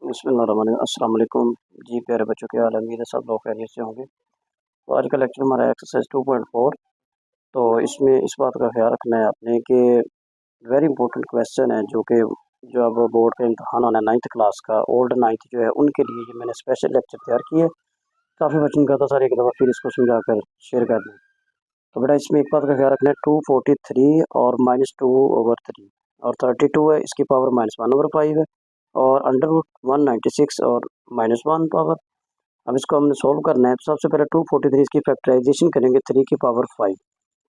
अस्सलाम वालेकुम जी। प्यारे बच्चों, क्या हाल है? उम्मीद है सब लोग खैरियत से होंगे। तो आज का लेक्चर हमारा एक्सरसाइज 2.4। तो इसमें इस बात का ख्याल रखना है आपने कि वेरी इंपॉर्टेंट क्वेश्चन है जो अब बोर्ड का इम्तहान होना है 9th क्लास का, ओल्ड 9th जो है उनके लिए ये मैंने स्पेशल लेक्चर तैयार किए। काफ़ी बच्चों ने कहा था सर एक दफ़ा फिर इसको समझा कर शेयर कर दें। तो बेटा इसमें एक बात का ख्याल रखना है, 243 और -2/3 और 32 है, इसकी पावर -1/5 है, और अंडर रूट 196 और -1 पावर। अब इसको हमने सोल्व करना है। तो सबसे पहले 243 इसकी फैक्टराइजेशन करेंगे 3 की पावर 5,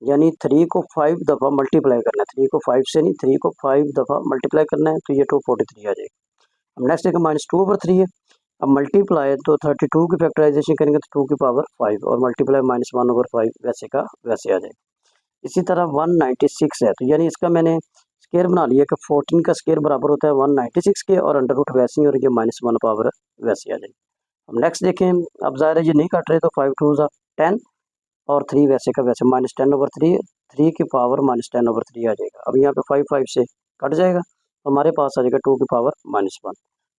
यानी 3 को 5 दफ़ा मल्टीप्लाई करना है। 3 को 5 से नहीं, 3 को 5 दफ़ा मल्टीप्लाई करना है, तो ये 243 आ जाएगा। अब नेक्स्ट देखो -2/3 है। अब मल्टीप्लाई तो 32 की फैक्टराइजेशन करेंगे तो 2 की पावर 5 और मल्टीप्लाई -1/5 वैसे का वैसे आ जाएगा। इसी तरह 196 है, तो यानी इसका मैंने स्केयर बना लिया कि 14 का स्केयर बराबर होता है 196 के, और अंडर रूट वैसे ही, और ये -1 पावर वैसे आ जाएगी। अब नेक्स्ट देखें, अब ज़ाहिर है ये नहीं कट रहे, तो 5 2 10 और 3 वैसे का वैसे -10/3, 3 की पावर -10/3 आ जाएगा। अब यहाँ पे 5 5 से कट जाएगा, तो हमारे पास आ जाएगा 2 की पावर -1।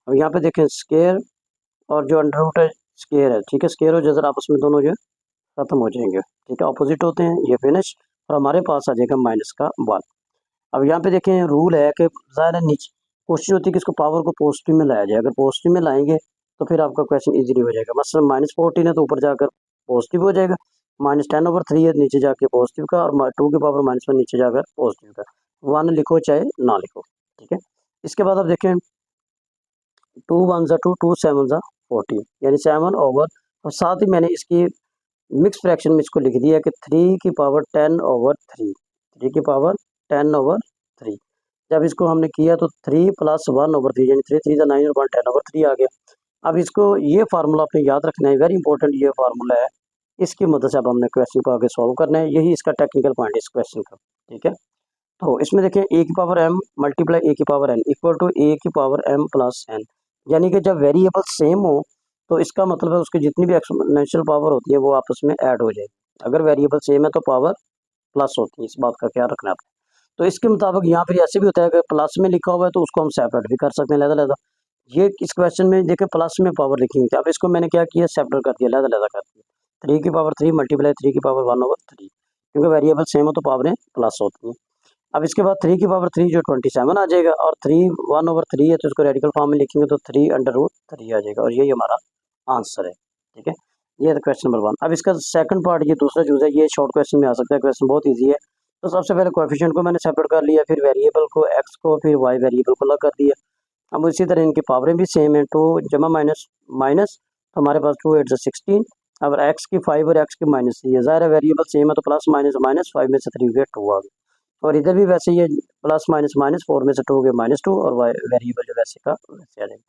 अब यहाँ पे देखें स्केयर और जो अंडर रूट है स्केयर है, ठीक है, स्केयर और जजर आपस में दोनों जो है खत्म हो जाएंगे, ठीक है, ऑपोजिट होते हैं, ये फिनिश, और हमारे पास आ जाएगा -1। अब यहाँ पे देखें रूल है कि ज़ाहिर है नीचे कोशिश होती है कि इसको पावर को पॉजिटिव में लाया जाए। अगर पॉजिटिव में लाएंगे तो फिर आपका क्वेश्चन इजीली हो जाएगा। मसलन -14 है तो ऊपर जाकर पॉजिटिव हो जाएगा, -10/3 है नीचे जाके पॉजिटिव का, और 2 की पावर -1 नीचे जाकर पॉजिटिव का। 1 लिखो चाहे ना लिखो, ठीक है। इसके बाद आप देखें 2 1 2 2 7 14, यानी 7/, और साथ ही मैंने इसकी मिक्स फ्रैक्शन में इसको लिख दिया कि 3 की पावर 10/3, 3 की पावर 10/3। जब इसको हमने किया तो 3 + 1/3, यानी 3 3 9 और 1 10/3 आ गया। अब इसको ये फार्मूला आपने याद रखना है, वेरी इंपॉर्टेंट ये फार्मूला है। इसकी मदद से अब हमने क्वेश्चन को आगे सॉल्व करना है, यही इसका टेक्निकल पॉइंट है इस क्वेश्चन का, ठीक है। तो इसमें देखें a की पावर m मल्टीप्लाई a की power n equal to a की पावर m प्लस n, यानी कि जब वेरिएबल सेम हो तो इसका मतलब है उसकी जितनी भी एक्सपोनेंशियल पावर होती है वो आपस में ऐड हो जाएगी। अगर वेरिएबल सेम है तो पावर प्लस होती है, इस बात का ख्याल रखना है आपको। तो इसके मुताबिक यहाँ फिर ऐसे भी होता है कि प्लस में लिखा हुआ है तो उसको हम सेपरेट भी कर सकते हैं, लहदा लहदा। ये इस क्वेश्चन में देखें प्लस में पावर लिखी हुई थी, अब इसको मैंने क्या किया, सेपरेट कर दिया, लहदा लहदा कर दिया। 3 की पावर 3 मल्टीप्लाई 3 की पावर 1/3, क्योंकि वेरिएबल सेम हो तो पावरें प्लस होती हैं। अब इसके बाद 3 की पावर 3 जो 27 आ जाएगा, और 3 1/3 है तो इसको रेडिकल फॉर्म में लिखेंगे तो 3/√3 आ जाएगा, और यही हमारा आंसर है, ठीक है। ये है क्वेश्चन नंबर 1। अब इसका सेकंड पार्ट, ये दूसरा चूज है, ये शॉर्ट क्वेश्चन में आ सकता है, क्वेश्चन बहुत ईजी है। तो सबसे पहले कोएफिशिएंट को मैंने सेपरेट कर लिया, फिर वेरिएबल को एक्स को, फिर वाई वेरिएबल को अलग कर दिया। अब इसी तरह इनकी पावरें भी सेम है, 2 जमा माइनस माइनस, तो हमारे पास 2 8 16। अब एक्स की 5 और एक्स की -3 है, ज़ाहिर है वेरिएबल सेम है तो प्लस माइनस माइनस 5 में से 3 गया 2 आ गया, और इधर भी वैसे ही है, प्लस माइनस माइनस 4 में से 2 गया -2, और वेरिएबल जो वैसे का वैसे आ जाएगा।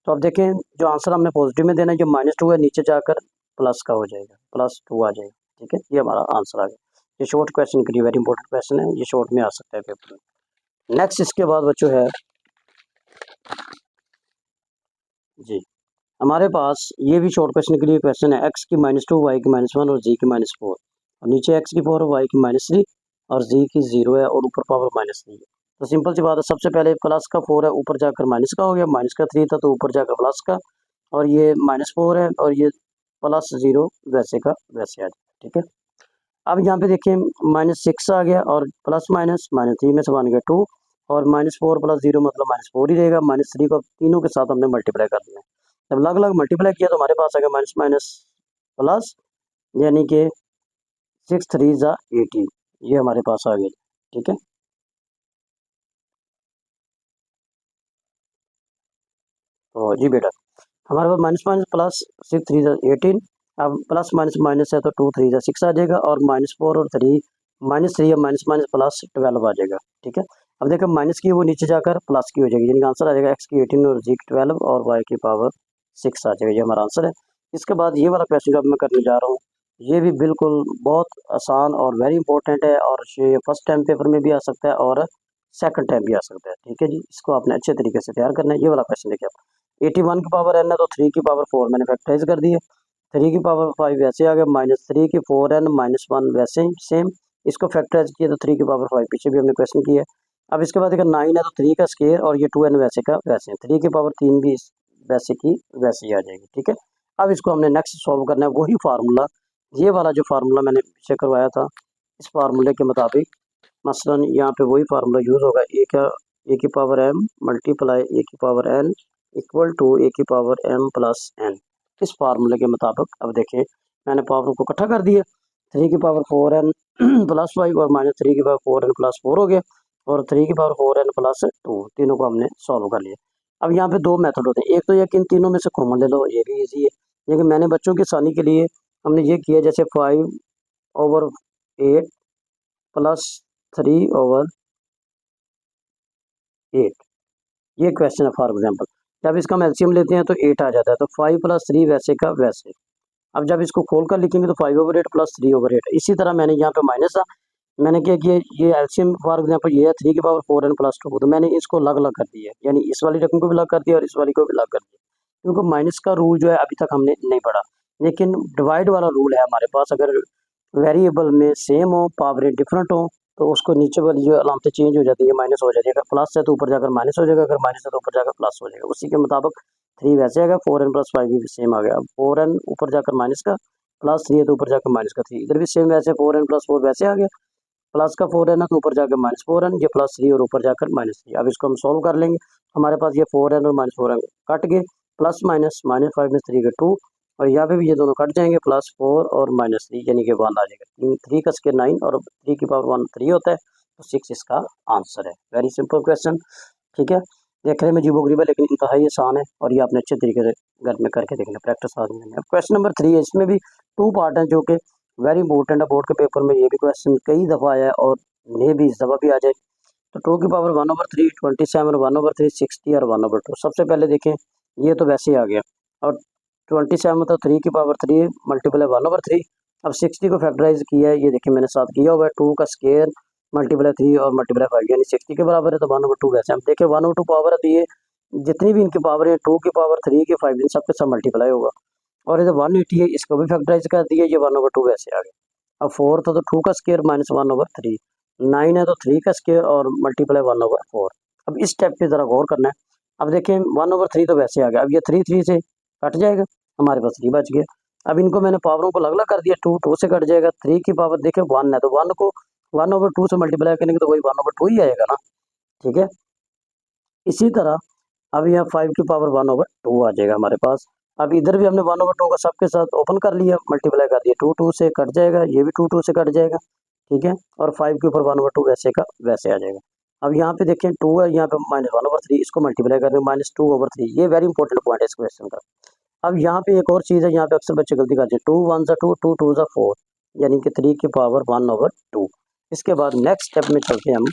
तो अब देखें जो आंसर हमने पॉजिटिव में देना है, जो -2 है नीचे जाकर प्लस का हो जाएगा, +2 आ जाएगा, ठीक है। ये हमारा आंसर आ गया। ये शॉर्ट क्वेश्चन के लिए वेरी इंपॉर्टेंट क्वेश्चन है, ये शॉर्ट में आ सकता है पेपर में। नेक्स्ट इसके बाद बच्चों है जी, हमारे पास ये भी शॉर्ट क्वेश्चन के लिए क्वेश्चन है, x की -2 y की -1 और g की -4, और नीचे x की पावर y की -3 और g की 0 है, और ऊपर पावर -3 है। तो सिंपल सी बात है, सबसे पहले प्लस का 4 है ऊपर जाकर माइनस का हो गया, माइनस का 3 था तो ऊपर जाकर प्लस का, और ये -4 है और ये +0 वैसे का वैसे आ जाए, ठीक है। अब यहाँ पे देखिए -6 आ गया, और प्लस माइनस -3 में से बन गया 2, और -4 + 0 मतलब -4 ही रहेगा। -3 को तीनों के साथ हमने मल्टीप्लाई कर दिया। जब अलग अलग मल्टीप्लाई किया तो हमारे पास आ गया माइनस माइनस प्लस, यानी कि 6 3 18, ये हमारे पास आ गया, ठीक है। तो जी बेटा हमारे पास माइनस माइनस प्लस 6 3 18, अब प्लस माइनस माइनस है तो 2 3 6 आ जाएगा, और -4 और 3 -3 या माइनस माइनस प्लस 12 आ जाएगा, ठीक है। अब देखो माइनस की वो नीचे जाकर प्लस की हो जाएगी, यानी आंसर आ जाएगा एक्स की 18 और जी की 12 और वाई की पावर 6 आ जाएगा, ये हमारा आंसर है। इसके बाद ये वाला क्वेश्चन जो अब मैं करने जा रहा हूँ, ये भी बिल्कुल बहुत आसान और वेरी इंपॉर्टेंट है, और ये फर्स्ट टाइम पेपर में भी आ सकता है और सेकंड टाइम भी आ सकता है, ठीक है जी। इसको आपने अच्छे तरीके से तैयार करना है। ये वाला क्वेश्चन देखिए आप, 81 की पावर n है तो 3 की पावर 4 मैंने फैक्टराइज कर दी है, 3 की पावर 5 वैसे आ गया, -3 की 4n -1 वैसे ही सेम, इसको फैक्टराइज किया तो 3 की पावर 5 पीछे भी हमने क्वेश्चन किया है। अब इसके बाद देखिए 9 है तो 3 का स्केयर, और ये 2n वैसे का वैसे, 3 की पावर 3 भी वैसे की वैसे ही आ जाएगी। ठीक है, अब इसको हमने नेक्स्ट सॉल्व करना है, वही फार्मूला, ये वाला जो फार्मूला मैंने पीछे करवाया था, इस फार्मूले के मुताबिक मसलन यहाँ पे वही फार्मूला यूज़ होगा, ए की पावर m मल्टीप्लाई ए की पावर n इक्वल टू ए की पावर m प्लस n। इस फार्मूले के मुताबिक अब देखें मैंने पावर को इकट्ठा कर दिया, 3 की पावर 4n प्लस 5 और माइनस 3 की पावर 4n प्लस 4 हो गया, और 3 की पावर 4n प्लस 2, तीनों को हमने सॉल्व कर लिया। अब यहाँ पे दो मेथड होते हैं, एक तो ये कि इन तीनों में से कॉमन ले लो, ये भी ईजी है, लेकिन मैंने बच्चों की आसानी के लिए हमने ये किया, जैसे 5/8 प्लस 3/8, ये क्वेश्चन है फॉर एग्जाम्पल। जब इसका हम एलसीएम लेते हैं तो 8 आ जाता है, तो 5 + 3 वैसे का वैसे। अब जब इसको खोल कर लिखेंगे तो 5/8 प्लस 3/8। इसी तरह मैंने यहाँ पे माइनस था, मैंने क्या किया, ये एलसीएम फॉर एग्जाम्पल ये है 3 की पावर 4n प्लस 2, तो मैंने इसको अलग अलग कर दिया, यानी इस वाली रकम को भी अलग कर दिया और इस वाली को भी अलग कर दिया, क्योंकि माइनस का रूल जो है अभी तक हमने नहीं पढ़ा, लेकिन डिवाइड वाला रूल है हमारे पास। अगर वेरिएबल में सेम हो, पावरें डिफरेंट हो, तो उसको नीचे वाली जो अलामतें चेंज हो जाती है, माइनस हो जाती है, अगर प्लस है तो ऊपर जाकर माइनस हो जाएगा, अगर माइनस है तो ऊपर जाकर प्लस हो जाएगा। उसी के मुताबिक 3 वैसे आएगा, 4n प्लस 5 भी सेम आ गया। अब 4n ऊपर जाकर माइनस का, प्लस 3 है तो ऊपर जाकर माइनस का 3, इधर भी सेम वैसे 4n प्लस 4 वैसे आ गया, प्लस का 4n है तो ऊपर जाकर माइनस 4n, ये प्लस 3 और ऊपर जाकर माइनस 3। अब इसको हम सॉल्व कर लेंगे, हमारे पास ये 4n और माइनस 4n कट गए, प्लस माइनस, माइनस 5 में 3 के 2, और यहाँ पे भी ये दोनों कट जाएंगे, प्लस 4 और माइनस 3 यानी कि 1 आ जाएगा। 3 का स्क्वायर 9 और 3 की पावर 1 3 होता है, तो 6 इसका आंसर है। Very simple question. ठीक है, देखने में अजीबोगरीब है लेकिन इंतहाई आसान है, और ये आपने अच्छे तरीके से घर में करके देखना, प्रैक्टिस आदमी में। अब क्वेश्चन नंबर 3 है, इसमें भी 2 पार्ट हैं जो कि वेरी इंपॉर्टेंट है, बोर्ड के पेपर में ये भी क्वेश्चन कई दफ़ा आया है और ये भी इस दफ़ा भी आ जाए। तो 2 की पावर 1/3 27, 1/3 60 और 1/2। सबसे पहले देखें, ये तो वैसे ही आ गया, और 27 तो 3 की पावर 3 मल्टीप्लाई 1/3। अब 60 को फैक्टराइज किया है, ये देखिए मैंने साथ किया हुआ है, 2 का स्क्वायर मल्टीप्लाई 3 और मल्टीप्लाई 5 यानी 60 के बराबर है, तो 1/2 वैसे हम देखें 1/2 पावर है, तो ये जितनी भी इनकी पावर है 2 की पावर 3 की 5 इन सब के सब मल्टीप्लाई होगा, और इधर 180 है, इसको भी फैक्टराइज कर दिया, ये 1/2 वैसे आ गया। अब 4 था तो 2 का स्क्वायर माइनस 1/3, 9 है तो 3 का स्क्वायर और मल्टीप्लाई 1/4। अब इस स्टेप पे ज़रा गौर करना है। अब देखें 1/3 तो वैसे आ गया, अब ये 3 से कट जाएगा, हमारे पास 3 बच गया। अब इनको मैंने पावरों को अलग अलग कर दिया, 2 से कट जाएगा, 3 की पावर देखें 1 है तो 1 को 1/2 से मल्टीप्लाई करेंगे तो वही 1/2 ही आएगा ना। ठीक है, इसी तरह अब यहाँ 5 की पावर 1/2 आ जाएगा हमारे पास। अब इधर भी हमने 1/2 का सबके साथ ओपन कर लिया, मल्टीप्लाई कर दिया, 2 से कट जाएगा, ये भी 2 से कट जाएगा। ठीक है, और 5 के ऊपर 1/2 वैसे का वैसे आ जाएगा। अब यहाँ पे देखें 2 है, यहाँ पे माइनस 1/3, इसको मल्टीप्लाई कर दें -2/3, ये वेरी इंपॉर्टेंट पॉइंट है इस क्वेश्चन का। अब यहाँ पे एक और चीज़ है, यहाँ पे अक्सर बच्चे गलती करते हैं, 2 1 ज़ा 2, 2 2 ज़ा 4, यानी कि 3 की पावर 1/2। इसके बाद नेक्स्ट स्टेप में चलते हैं हम।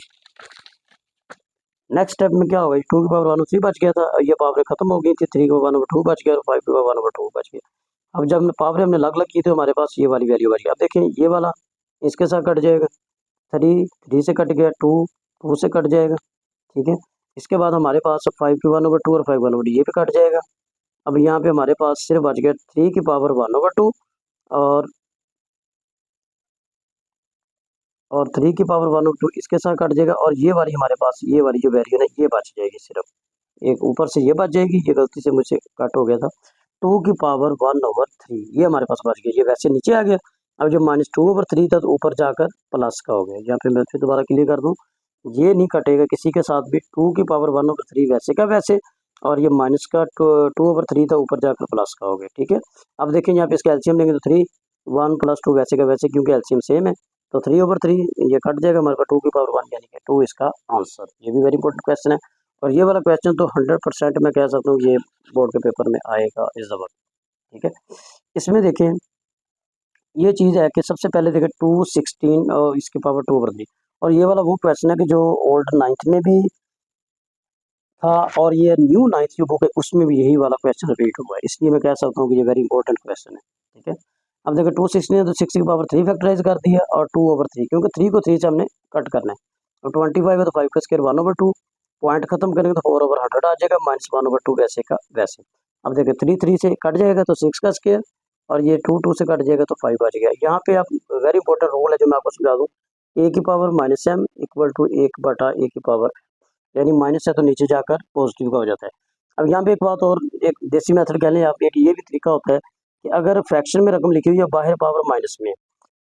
नेक्स्ट स्टेप में क्या होगा, 2 की पावर 1/3 बच गया था, ये पावर खत्म हो गई थी, 3 की पावर 1/2 बच गया और 5 की पावर 1/2 बच गया। अब जब हमने पावर हमने अलग अलग की थी, हमारे पास ये वाली वैल्यू बच गई। अब देखें ये वाला इसके साथ कट जाएगा, 3 से कट गया, 2 से कट जाएगा। ठीक है, इसके बाद हमारे पास 5 की 1/2 और 5 1/2 ये भी कट जाएगा। अब यहाँ पे हमारे पास सिर्फ बच गया 3 की पावर 1/2 और 3 की पावर 1/2 इसके साथ कट जाएगा, और ये वाली हमारे पास ये वाली जो वैल्यू है ये बच जाएगी, सिर्फ एक ऊपर से ये बच जाएगी, ये गलती से मुझसे कट हो गया था। 2 की पावर 1/3 ये हमारे पास बच गया, ये वैसे नीचे आ गया। अब जो -2/3 था तो ऊपर जाकर प्लस का हो गया। यहाँ पे मैं फिर दोबारा क्लियर कर दूँ, ये नहीं कटेगा किसी के साथ भी, 2 की पावर 1/3 वैसे का वैसे, और ये माइनस का 2/3 था, ऊपर जाकर प्लस का हो गया। ठीक है, अब देखें यहाँ पे इसका एलसीएम लेंगे तो 3, 1 + 2 वैसे का वैसे, क्योंकि एलसीएम सेम है, तो 3/3 ये कट जाएगा हमारे पास, 2 की पावर 1 यानी कि 2 इसका आंसर। ये भी वेरी इंपॉर्टेंट क्वेश्चन है, और ये वाला क्वेश्चन तो 100% मैं कह सकता हूँ ये बोर्ड के पेपर में आएगा इस दफा। ठीक है, इसमें देखें ये चीज़ है कि सबसे पहले देखें 216 और इसकी पावर 2/3, और ये वाला वो क्वेश्चन है कि जो ओल्ड 9th में भी था और ये न्यू 9th की बुक है उसमें भी यही वाला क्वेश्चन रिपीट हुआ है, इसलिए मैं कह सकता हूँ कि ये वेरी इंपॉर्टेंट क्वेश्चन है। ठीक है, अब देखो 216 है तो 6 की पावर 3 फैक्टराइज कर दिया, और 2/3 क्योंकि 3 को 3 से हमने कट करना है, और 25 है तो 5 का स्क्वायर 1/2, पॉइंट खत्म करेंगे तो 4/100 आ जाएगा, -1/2 वैसे का वैसे। अब देखिए 3 से कट जाएगा तो 6 का स्क्वायर, और ये 2 से कट जाएगा तो 5 बच गया। यहाँ पे आप वेरी इंपॉर्टेंट रूल है जो मैं आपको समझा दूँ, a की power -m equal to 1/a की पावर, यानी माइनस है तो नीचे जाकर पॉजिटिव का हो जाता है। अब यहाँ पे एक बात और, एक देसी मेथड कह लें आप, एक ये भी तरीका होता है कि अगर फ्रैक्शन में रकम लिखी हुई है बाहर पावर माइनस में,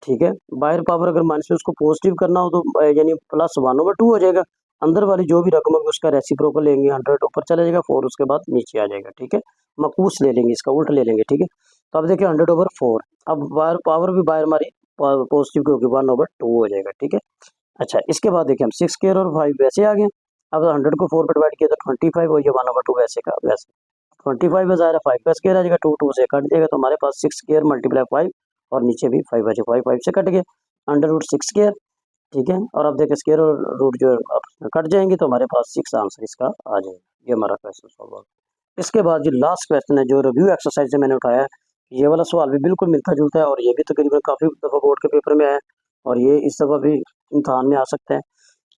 ठीक है, बाहर पावर अगर माइनस में उसको पॉजिटिव करना हो तो यानी +1/2 हो जाएगा, अंदर वाली जो भी रकम होगी उसका रेसिप्रोकल लेंगे, 100 ऊपर चला जाएगा, 4 उसके बाद नीचे आ जाएगा, ठीक है, मकूस ले लेंगे, इसका उल्टा ले लेंगे, ठीक है। तो अब देखिए 100/4, अब बाहर पावर भी बाहर हमारी पॉजिटिव की होगी, 1/2 हो जाएगा, ठीक है। अच्छा, इसके बाद देखिए हम 6 स्क्वायर और 5 वैसे आ गए। अब 100 को 4 पे डिवाइड किया तो 25 और ये 1/2 वैसे का वैसे। 25 है ज़ाहिर है 5 का स्क्वायर आ जाएगा, 2 से कट जाएगा, तो हमारे पास 6 स्क्वायर मल्टीप्लाई 5 और नीचे भी 5 बचे, 5 से कट गए, √6 स्क्वायर, ठीक है। और अब देखिए स्क्वायर और रूट जो है कट जाएंगे तो हमारे पास 6 आंसर इसका आ जाएगा। ये हमारा क्वेश्चन सॉल्व हो गया। इसके बाद जो लास्ट क्वेश्चन है, जो रिव्यू एक्सरसाइज से मैंने उठाया है, ये वाला सवाल भी बिल्कुल मिलता जुलता है और ये भी तकरीबन काफ़ी दफ़ा बोर्ड के पेपर में आया है और ये इस दफ़ा भी इम्तहान में आ सकता है,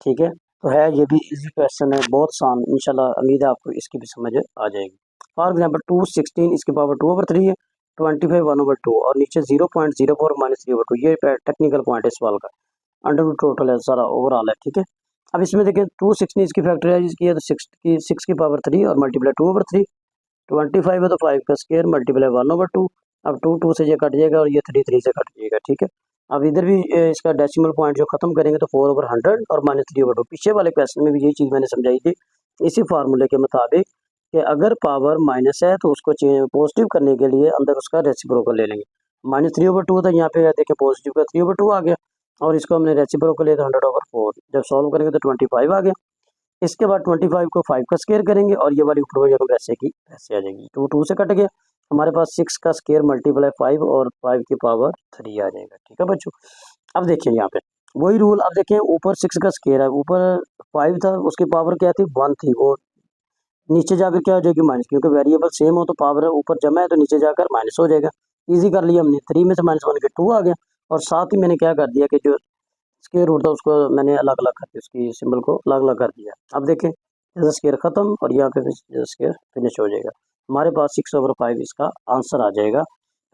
ठीक है। तो है ये भी इजी क्वेश्चन है, बहुत आसान, इंशाल्लाह उम्मीद है आपको इसकी भी समझ आ जाएगी। फॉर एग्जांपल 216 इसकी पावर 2/3 है, 25 1/2 और नीचे 0.04 -3/2, ये टेक्निकल पॉइंट है सवाल का, अंडर टोटल है सारा ओवरऑल है, ठीक है। अब इसमें देखें 216 इसकी फैक्टराइज की है तो 6 की पावर 3 और मल्टीप्लाई 2/3, 25 है तो 5 का स्क्वायर मल्टीप्लाई 1/2, अब 2 से ये कट जाएगा और ये 3 से कट जाएगा, ठीक है। अब इधर भी इसका डेसिमल पॉइंट जो खत्म करेंगे तो 4/100 और -3/2। पीछे वाले क्वेश्चन में भी यही चीज़ मैंने समझाई थी, इसी फार्मूले के मुताबिक कि अगर पावर माइनस है तो उसको पॉजिटिव करने के लिए अंदर उसका रेसिप्रोकल ले लेंगे। -3/2 था, यहाँ पे देखिए पॉजिटिव का 3/2 आ गया और इसको हमने रेसिप्रोकल लिया था 100/4, जब सॉल्व करेंगे तो 25 आ गया। इसके बाद 25 को 5 का स्क्वायर करेंगे और ये वाली ऊपर वाली रकम वैसे की वैसे आ जाएगी, 2 से कट गया, हमारे पास 6 का स्क्वायर मल्टीप्लाई 5 और 5 की पावर 3 आ जाएगा, ठीक है बच्चों। अब देखिए यहाँ पे वही रूल, अब देखें ऊपर 6 का स्क्वायर है, ऊपर 5 था, उसकी पावर क्या थी 1 थी, वो नीचे जाकर क्या हो जाएगी माइनस, क्योंकि वेरिएबल सेम हो तो पावर ऊपर जमा है तो नीचे जाकर माइनस हो जाएगा। इजी कर लिया हमने, 3 में से -1 के 2 आ गया और साथ ही मैंने क्या कर दिया कि जो स्क्वायर रूट था उसको मैंने अलग अलग कर दिया, उसकी सिंबल को अलग अलग कर दिया। अब देखें स्क्वायर खत्म और यहाँ पे स्क्वायर फिनिश हो जाएगा, हमारे पास 6/5 इसका आंसर आ जाएगा।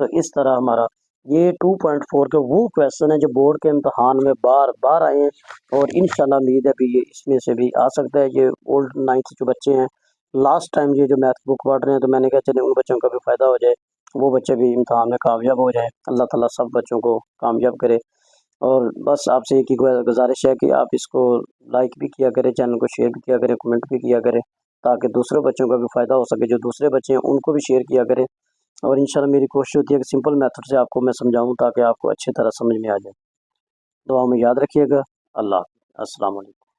तो इस तरह हमारा ये 2.4 के वो क्वेश्चन है जो बोर्ड के इम्तहान में बार बार आए हैं और इंशाल्लाह उम्मीद है भी ये इसमें से भी आ सकता है। ये ओल्ड 9th जो बच्चे हैं लास्ट टाइम ये जो मैथ बुक पढ़ रहे हैं, तो मैंने कहा चले उन बच्चों का भी फ़ायदा हो जाए, वो बच्चे भी इम्तहान में कामयाब हो जाए, अल्लाह ताला सब बच्चों को कामयाब करे। और बस आपसे एक ही गुजारिश है कि आप इसको लाइक भी किया करें, चैनल को शेयर भी किया करें, कमेंट भी किया करें, ताकि दूसरे बच्चों का भी फ़ायदा हो सके, जो दूसरे बच्चे हैं उनको भी शेयर किया करें। और इंशाल्लाह मेरी कोशिश होती है कि सिंपल मेथड से आपको मैं समझाऊं ताकि आपको अच्छी तरह समझ में आ जाए। दुआ में याद रखिएगा। अल्लाह, अस्सलाम वालेकुम।